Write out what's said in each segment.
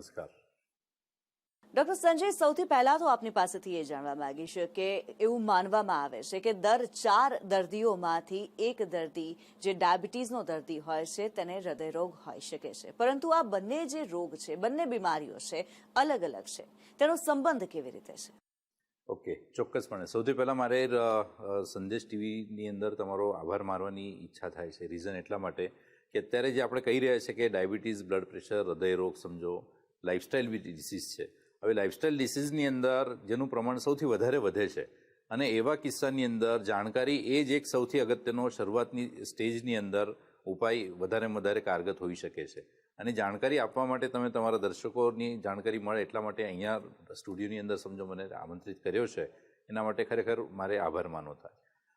નમસ્કાર. ડોક્ટર સંજય, સૌથી પહેલા તો આપની પાસેથી એ જાણવા માંગીશ કે એવું માનવામાં આવે છે કે દર 4 દર્દીઓમાંથી એક દર્દી જે ડાયાબિટીસનો દર્દી હોય છે તેને હૃદયરોગ હોઈ શકે છે, પરંતુ આ બંને જે રોગ છે, બંને બીમારીઓ છે, અલગ અલગ છે. તેનો સંબંધ કેવી રીતે છે? ઓકે, ચોક્કસપણે. સૌથી પહેલાં મારે સંદેશ ટીવીની અંદર તમારો આભાર માનવાની ઈચ્છા થાય છે. રીઝન એટલા માટે કે અત્યારે જે આપણે કહી રહ્યા છીએ કે ડાયાબિટીસ, બ્લડ પ્રેશર, હૃદયરોગ સમજો લાઇફસ્ટાઇલ ડિસીઝ છે. હવે લાઇફસ્ટાઇલ ડિસીઝની અંદર જેનું પ્રમાણ સૌથી વધારે વધે છે અને એવા કિસ્સાની અંદર જાણકારી એ જ એક સૌથી અગત્યનો શરૂઆતની સ્ટેજની અંદર ઉપાય વધારે કારગર હોઈ શકે છે. અને જાણકારી આપવા માટે તમે તમારા દર્શકોની જાણકારી મળે એટલા માટે અહીંયા સ્ટુડિયોની અંદર સમજો મને આમંત્રિત કર્યો છે, એના માટે ખરેખર મારે આભાર માનવો થાય.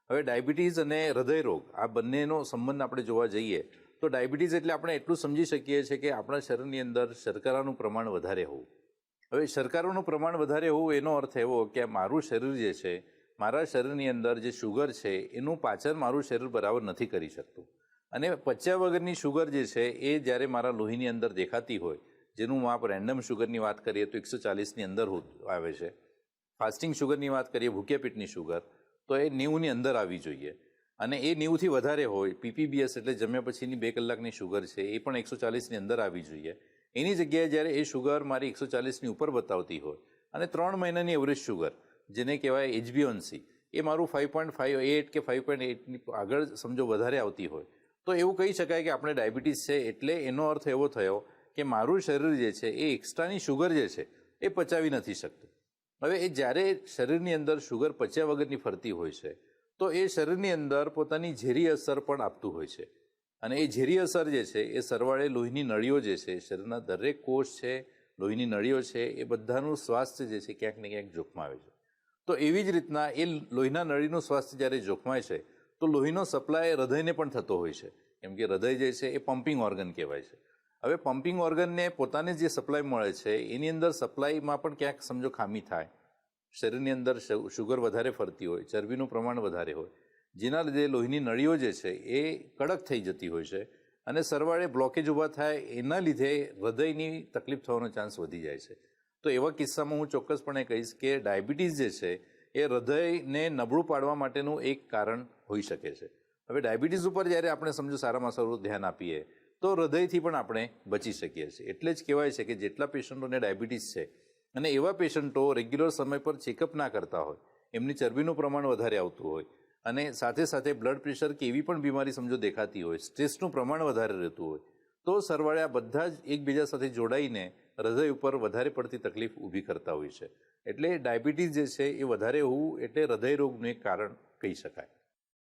હવે ડાયાબિટીસ અને હૃદયરોગ આ બંનેનો સંબંધ આપણે જોવા જઈએ તો ડાયાબિટીસ એટલે આપણે એટલું સમજી શકીએ છીએ કે આપણા શરીરની અંદર શર્કરાનું પ્રમાણ વધારે હોવું. હવે શર્કરાનું પ્રમાણ વધારે હોવું એનો અર્થ એવો કે મારું શરીર જે છે, મારા શરીરની અંદર જે શુગર છે એનું પાચન મારું શરીર બરાબર નથી કરી શકતું. અને પચ્યા વગરની શુગર જે છે એ જ્યારે મારા લોહીની અંદર દેખાતી હોય, જેનું માપ રેન્ડમ શુગરની વાત કરીએ તો 140ની અંદર આવે છે. ફાસ્ટિંગ શુગરની વાત કરીએ, ભૂખ્યા પેટની શુગર, તો એ 90ની અંદર આવી જોઈએ. અને એ 90થી વધારે હોય, પીપીબીએસ એટલે જમ્યા પછીની 2 કલાકની શુગર છે એ પણ 140ની અંદર આવી જોઈએ. એની જગ્યાએ જ્યારે એ શુગર મારી 140ની ઉપર બતાવતી હોય અને 3 મહિનાની એવરેજ શુગર જેને કહેવાય HbA1c એ મારું 5.58 કે 5.8ની આગળ સમજો વધારે આવતી હોય તો એવું કહી શકાય કે આપણે ડાયાબિટીસ છે. એટલે એનો અર્થ એવો થયો કે મારું શરીર જે છે એ એક્સ્ટ્રાની શુગર જે છે એ પચાવી નથી શકતું. હવે એ જ્યારે શરીરની અંદર શુગર પચ્યા વગરની ફરતી હોય છે તો એ શરીરની અંદર પોતાની ઝેરી અસર પણ આપતું હોય છે. અને એ ઝેરી અસર જે છે એ સરવાળે લોહીની નળીઓ જે છે, શરીરના દરેક કોષ છે, લોહીની નળીઓ છે, એ બધાનું સ્વાસ્થ્ય જે છે ક્યાંક ને ક્યાંક જોખમાવે છે. તો એવી જ રીતના એ લોહીના નળીનું સ્વાસ્થ્ય જ્યારે જોખમાય છે તો લોહીનો સપ્લાય હૃદયને પણ થતો હોય છે. કેમ કે હૃદય જે છે એ પમ્પિંગ ઓર્ગન કહેવાય છે. હવે પમ્પિંગ ઓર્ગનને પોતાને જે સપ્લાય મળે છે એની અંદર સપ્લાયમાં પણ ક્યાંક સમજો ખામી થાય, શરીરની અંદર શુગર વધારે ફરતી હોય, ચરબીનું પ્રમાણ વધારે હોય, જેના લીધે લોહીની નળીઓ જે છે એ કડક થઈ જતી હોય છે અને સરવાળે બ્લોકેજ ઊભા થાય, એના લીધે હૃદયની તકલીફ થવાનો ચાન્સ વધી જાય છે. તો એવા કિસ્સામાં હું ચોક્કસપણે કહીશ કે ડાયાબિટીસ જે છે એ હૃદયને નબળું પાડવા માટેનું એક કારણ હોઈ શકે છે. હવે ડાયાબિટીસ ઉપર જ્યારે આપણે સમજો સારામાં સારું ધ્યાન આપીએ તો હૃદયથી પણ આપણે બચી શકીએ છીએ. એટલે જ કહેવાય છે કે જેટલા પેશન્ટોને ડાયાબિટીસ છે અને એવા પેશન્ટો રેગ્યુલર સમય પર ચેકઅપ ના કરતા હોય, એમની ચરબીનું પ્રમાણ વધારે આવતું હોય અને સાથે સાથે બ્લડ પ્રેશર કે એવી પણ બીમારી સમજો દેખાતી હોય, સ્ટ્રેસનું પ્રમાણ વધારે રહેતું હોય, તો સરવાળે આ બધા જ એકબીજા સાથે જોડાઈને હૃદય ઉપર વધારે પડતી તકલીફ ઊભી કરતા હોય છે. એટલે ડાયાબિટીસ જે છે એ વધારે હોવું એટલે હૃદયરોગનું એક કારણ કહી શકાય.